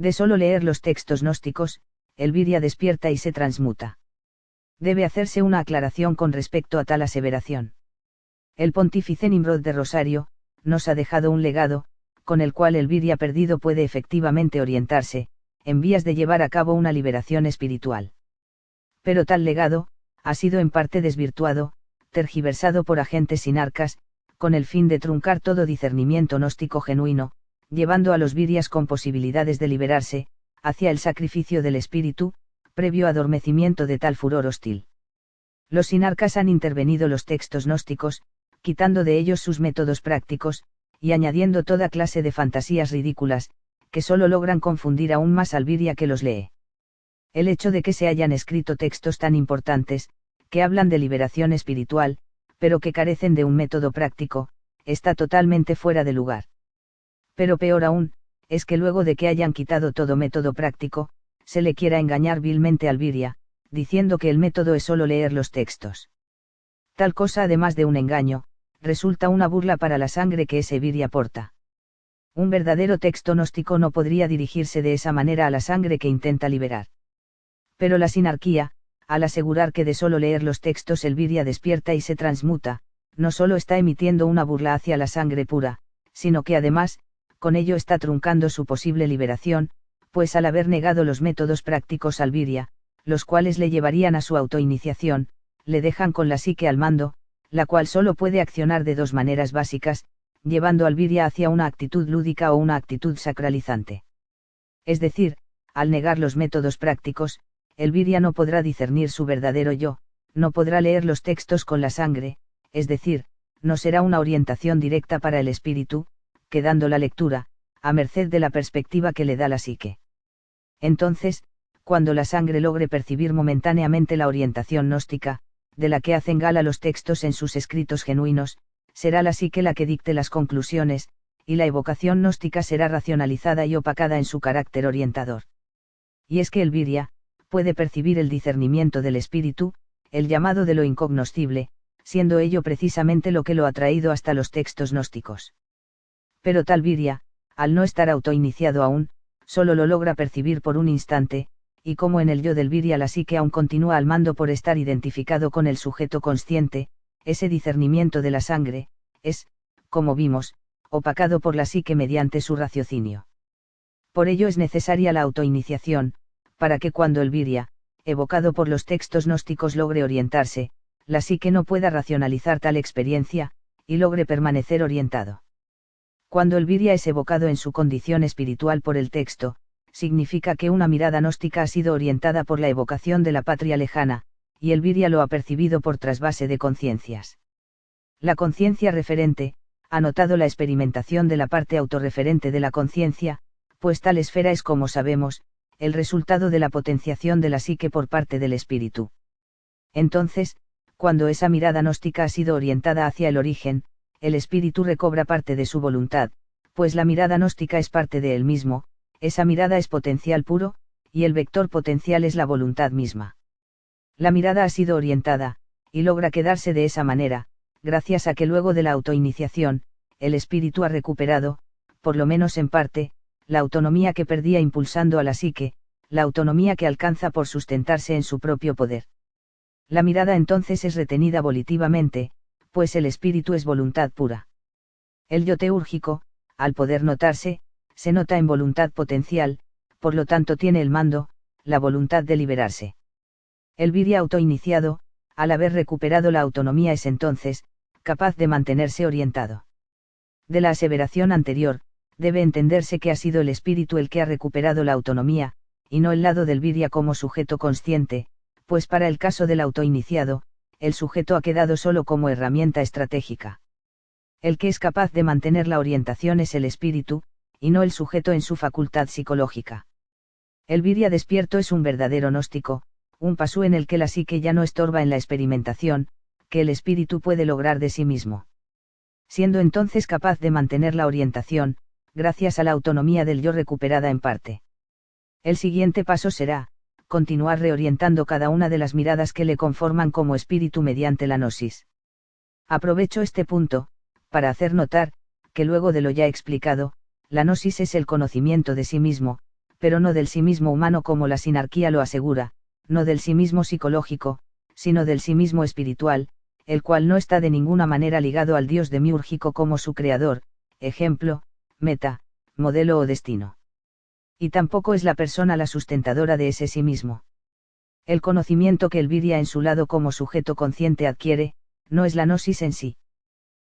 De solo leer los textos gnósticos, el Virya despierta y se transmuta. Debe hacerse una aclaración con respecto a tal aseveración. El pontífice Nimrod de Rosario nos ha dejado un legado, con el cual el Virya perdido puede efectivamente orientarse, en vías de llevar a cabo una liberación espiritual. Pero tal legado ha sido en parte desvirtuado, tergiversado por agentes sinarcas, con el fin de truncar todo discernimiento gnóstico genuino, llevando a los Viryas con posibilidades de liberarse, hacia el sacrificio del espíritu, previo adormecimiento de tal furor hostil. Los sinarcas han intervenido los textos gnósticos, quitando de ellos sus métodos prácticos, y añadiendo toda clase de fantasías ridículas, que solo logran confundir aún más al Virya que los lee. El hecho de que se hayan escrito textos tan importantes, que hablan de liberación espiritual, pero que carecen de un método práctico, está totalmente fuera de lugar. Pero peor aún, es que luego de que hayan quitado todo método práctico, se le quiera engañar vilmente al Virya, diciendo que el método es solo leer los textos. Tal cosa, además de un engaño, resulta una burla para la sangre que ese Virya porta. Un verdadero texto gnóstico no podría dirigirse de esa manera a la sangre que intenta liberar. Pero la sinarquía, al asegurar que de solo leer los textos el Virya despierta y se transmuta, no solo está emitiendo una burla hacia la sangre pura, sino que además, con ello está truncando su posible liberación, pues al haber negado los métodos prácticos al Virya, los cuales le llevarían a su autoiniciación, le dejan con la psique al mando, la cual solo puede accionar de dos maneras básicas, llevando al Virya hacia una actitud lúdica o una actitud sacralizante. Es decir, al negar los métodos prácticos, el Virya no podrá discernir su verdadero yo, no podrá leer los textos con la sangre, es decir, no será una orientación directa para el espíritu, quedando la lectura, a merced de la perspectiva que le da la psique. Entonces, cuando la sangre logre percibir momentáneamente la orientación gnóstica, de la que hacen gala los textos en sus escritos genuinos, será la psique la que dicte las conclusiones, y la evocación gnóstica será racionalizada y opacada en su carácter orientador. Y es que el Virya puede percibir el discernimiento del espíritu, el llamado de lo incognoscible, siendo ello precisamente lo que lo ha traído hasta los textos gnósticos. Pero tal Virya, al no estar autoiniciado aún, solo lo logra percibir por un instante, y como en el yo del Virya la psique aún continúa al mando por estar identificado con el sujeto consciente, ese discernimiento de la sangre, es, como vimos, opacado por la psique mediante su raciocinio. Por ello es necesaria la autoiniciación, para que cuando el Virya, evocado por los textos gnósticos logre orientarse, la psique no pueda racionalizar tal experiencia, y logre permanecer orientado. Cuando el Virya es evocado en su condición espiritual por el texto, significa que una mirada gnóstica ha sido orientada por la evocación de la patria lejana, y el Virya lo ha percibido por trasvase de conciencias. La conciencia referente, ha notado la experimentación de la parte autorreferente de la conciencia, pues tal esfera es, como sabemos, el resultado de la potenciación de la psique por parte del espíritu. Entonces, cuando esa mirada gnóstica ha sido orientada hacia el origen, el espíritu recobra parte de su voluntad, pues la mirada gnóstica es parte de él mismo, esa mirada es potencial puro, y el vector potencial es la voluntad misma. La mirada ha sido orientada, y logra quedarse de esa manera, gracias a que luego de la autoiniciación, el espíritu ha recuperado, por lo menos en parte, la autonomía que perdía impulsando a la psique, la autonomía que alcanza por sustentarse en su propio poder. La mirada entonces es retenida volitivamente, pues el espíritu es voluntad pura. El yo teúrgico, al poder notarse, se nota en voluntad potencial, por lo tanto tiene el mando, la voluntad de liberarse. El Virya autoiniciado, al haber recuperado la autonomía es entonces, capaz de mantenerse orientado. De la aseveración anterior, debe entenderse que ha sido el espíritu el que ha recuperado la autonomía, y no el lado del Virya como sujeto consciente, pues para el caso del autoiniciado, el sujeto ha quedado solo como herramienta estratégica. El que es capaz de mantener la orientación es el espíritu, y no el sujeto en su facultad psicológica. El Virya despierto es un verdadero gnóstico, un pasú en el que la psique ya no estorba en la experimentación, que el espíritu puede lograr de sí mismo. Siendo entonces capaz de mantener la orientación, gracias a la autonomía del yo recuperada en parte. El siguiente paso será, continuar reorientando cada una de las miradas que le conforman como espíritu mediante la gnosis. Aprovecho este punto, para hacer notar, que luego de lo ya explicado, la gnosis es el conocimiento de sí mismo, pero no del sí mismo humano como la sinarquía lo asegura, no del sí mismo psicológico, sino del sí mismo espiritual, el cual no está de ninguna manera ligado al Dios demiúrgico como su creador, ejemplo, meta, modelo o destino. Y tampoco es la persona la sustentadora de ese sí mismo. El conocimiento que el viria en su lado como sujeto consciente adquiere, no es la gnosis en sí.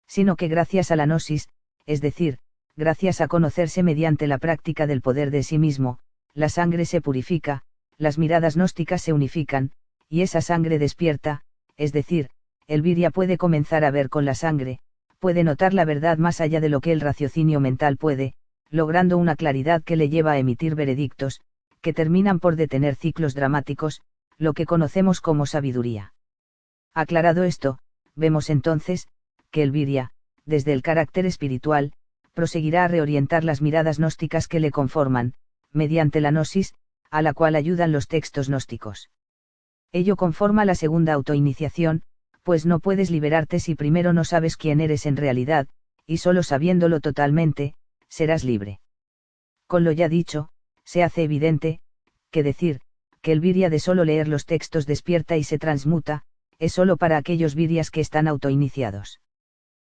Sino que gracias a la gnosis, es decir, gracias a conocerse mediante la práctica del poder de sí mismo, la sangre se purifica, las miradas gnósticas se unifican, y esa sangre despierta, es decir, el viria puede comenzar a ver con la sangre, puede notar la verdad más allá de lo que el raciocinio mental puede, logrando una claridad que le lleva a emitir veredictos, que terminan por detener ciclos dramáticos, lo que conocemos como sabiduría. Aclarado esto, vemos entonces, que el viria, desde el carácter espiritual, proseguirá a reorientar las miradas gnósticas que le conforman, mediante la gnosis, a la cual ayudan los textos gnósticos. Ello conforma la segunda autoiniciación, pues no puedes liberarte si primero no sabes quién eres en realidad, y solo sabiéndolo totalmente, serás libre. Con lo ya dicho, se hace evidente, que decir, que el viria de solo leer los textos despierta y se transmuta, es solo para aquellos virias que están autoiniciados.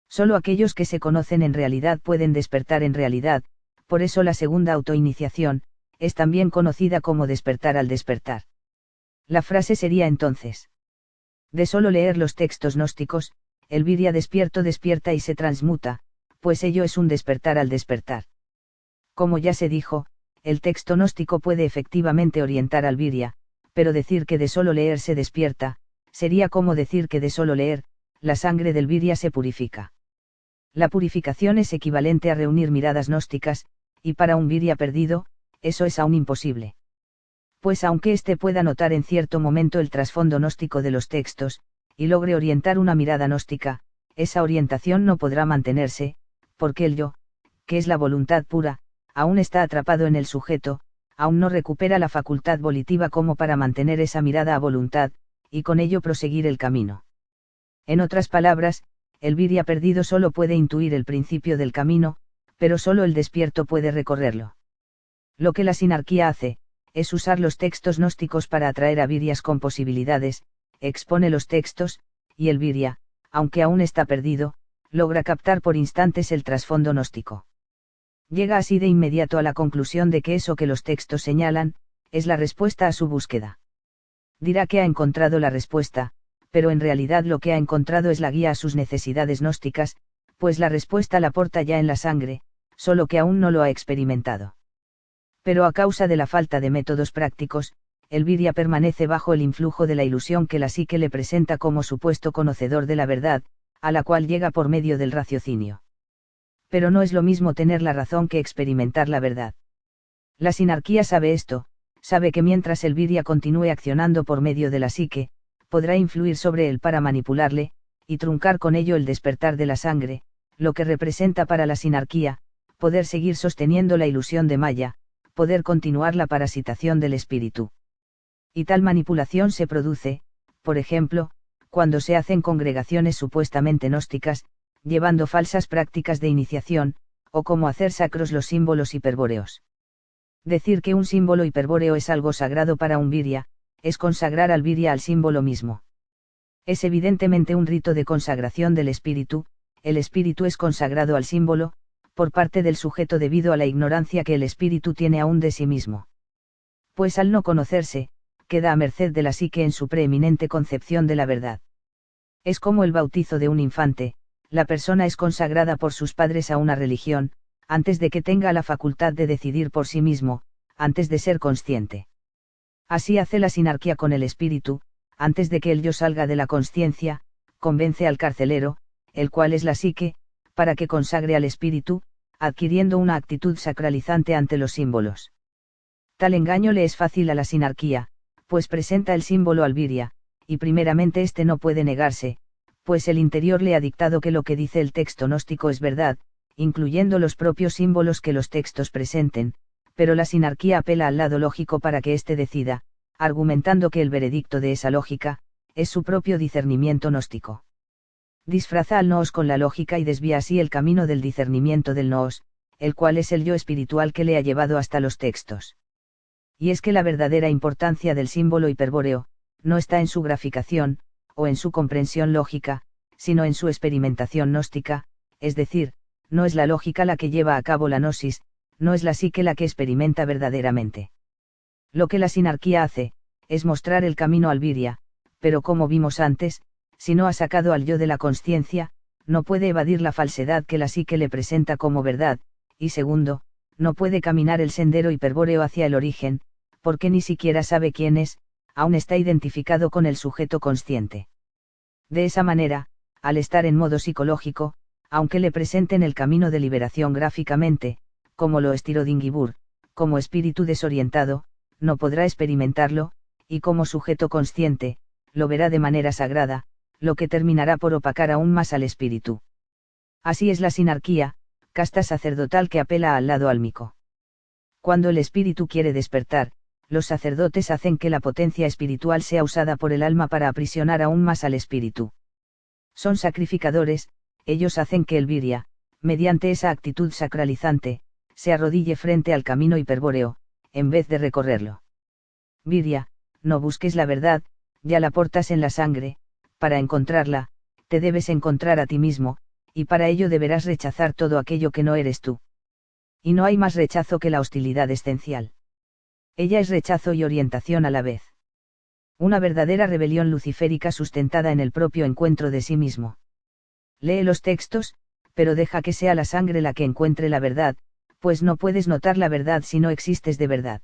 Solo aquellos que se conocen en realidad pueden despertar en realidad, por eso la segunda autoiniciación, es también conocida como despertar al despertar. La frase sería entonces: de solo leer los textos gnósticos, el viria despierto despierta y se transmuta, pues ello es un despertar al despertar. Como ya se dijo, el texto gnóstico puede efectivamente orientar al viria, pero decir que de solo leer se despierta, sería como decir que de solo leer, la sangre del viria se purifica. La purificación es equivalente a reunir miradas gnósticas, y para un viria perdido, eso es aún imposible. Pues aunque éste pueda notar en cierto momento el trasfondo gnóstico de los textos, y logre orientar una mirada gnóstica, esa orientación no podrá mantenerse, porque el yo, que es la voluntad pura, aún está atrapado en el sujeto, aún no recupera la facultad volitiva como para mantener esa mirada a voluntad, y con ello proseguir el camino. En otras palabras, el viria perdido solo puede intuir el principio del camino, pero solo el despierto puede recorrerlo. Lo que la sinarquía hace, es usar los textos gnósticos para atraer a virias con posibilidades, expone los textos, y el viria, aunque aún está perdido, logra captar por instantes el trasfondo gnóstico. Llega así de inmediato a la conclusión de que eso que los textos señalan, es la respuesta a su búsqueda. Dirá que ha encontrado la respuesta, pero en realidad lo que ha encontrado es la guía a sus necesidades gnósticas, pues la respuesta la porta ya en la sangre, solo que aún no lo ha experimentado. Pero a causa de la falta de métodos prácticos, el viria permanece bajo el influjo de la ilusión que la psique le presenta como supuesto conocedor de la verdad, a la cual llega por medio del raciocinio. Pero no es lo mismo tener la razón que experimentar la verdad. La sinarquía sabe esto, sabe que mientras el viria continúe accionando por medio de la psique, podrá influir sobre él para manipularle, y truncar con ello el despertar de la sangre, lo que representa para la sinarquía, poder seguir sosteniendo la ilusión de Maya, poder continuar la parasitación del espíritu. Y tal manipulación se produce, por ejemplo, cuando se hacen congregaciones supuestamente gnósticas, llevando falsas prácticas de iniciación, o como hacer sacros los símbolos hiperbóreos. Decir que un símbolo hiperbóreo es algo sagrado para un viria, es consagrar al viria al símbolo mismo. Es evidentemente un rito de consagración del espíritu, el espíritu es consagrado al símbolo, por parte del sujeto debido a la ignorancia que el espíritu tiene aún de sí mismo. Pues al no conocerse, queda a merced de la psique en su preeminente concepción de la verdad. Es como el bautizo de un infante, la persona es consagrada por sus padres a una religión, antes de que tenga la facultad de decidir por sí mismo, antes de ser consciente. Así hace la sinarquía con el espíritu, antes de que el yo salga de la consciencia, convence al carcelero, el cual es la psique, para que consagre al espíritu, adquiriendo una actitud sacralizante ante los símbolos. Tal engaño le es fácil a la sinarquía, pues presenta el símbolo al viria, y primeramente éste no puede negarse, pues el interior le ha dictado que lo que dice el texto gnóstico es verdad, incluyendo los propios símbolos que los textos presenten, pero la sinarquía apela al lado lógico para que éste decida, argumentando que el veredicto de esa lógica, es su propio discernimiento gnóstico. Disfraza al noos con la lógica y desvía así el camino del discernimiento del noos, el cual es el yo espiritual que le ha llevado hasta los textos. Y es que la verdadera importancia del símbolo hiperbóreo, no está en su graficación, o en su comprensión lógica, sino en su experimentación gnóstica, es decir, no es la lógica la que lleva a cabo la gnosis, no es la psique la que experimenta verdaderamente. Lo que la sinarquía hace, es mostrar el camino al viria, pero como vimos antes, si no ha sacado al yo de la consciencia, no puede evadir la falsedad que la psique le presenta como verdad, y segundo, no puede caminar el sendero hiperbóreo hacia el origen, porque ni siquiera sabe quién es, aún está identificado con el sujeto consciente. De esa manera, al estar en modo psicológico, aunque le presenten el camino de liberación gráficamente, como lo es Tirodinkibur, como espíritu desorientado, no podrá experimentarlo, y como sujeto consciente, lo verá de manera sagrada, lo que terminará por opacar aún más al espíritu. Así es la sinarquía, casta sacerdotal que apela al lado álmico. Cuando el espíritu quiere despertar, los sacerdotes hacen que la potencia espiritual sea usada por el alma para aprisionar aún más al espíritu. Son sacrificadores, ellos hacen que el viria, mediante esa actitud sacralizante, se arrodille frente al camino hiperbóreo, en vez de recorrerlo. Viria, no busques la verdad, ya la portas en la sangre, para encontrarla, te debes encontrar a ti mismo, y para ello deberás rechazar todo aquello que no eres tú. Y no hay más rechazo que la hostilidad esencial. Ella es rechazo y orientación a la vez. Una verdadera rebelión luciférica sustentada en el propio encuentro de sí mismo. Lee los textos, pero deja que sea la sangre la que encuentre la verdad, pues no puedes notar la verdad si no existes de verdad.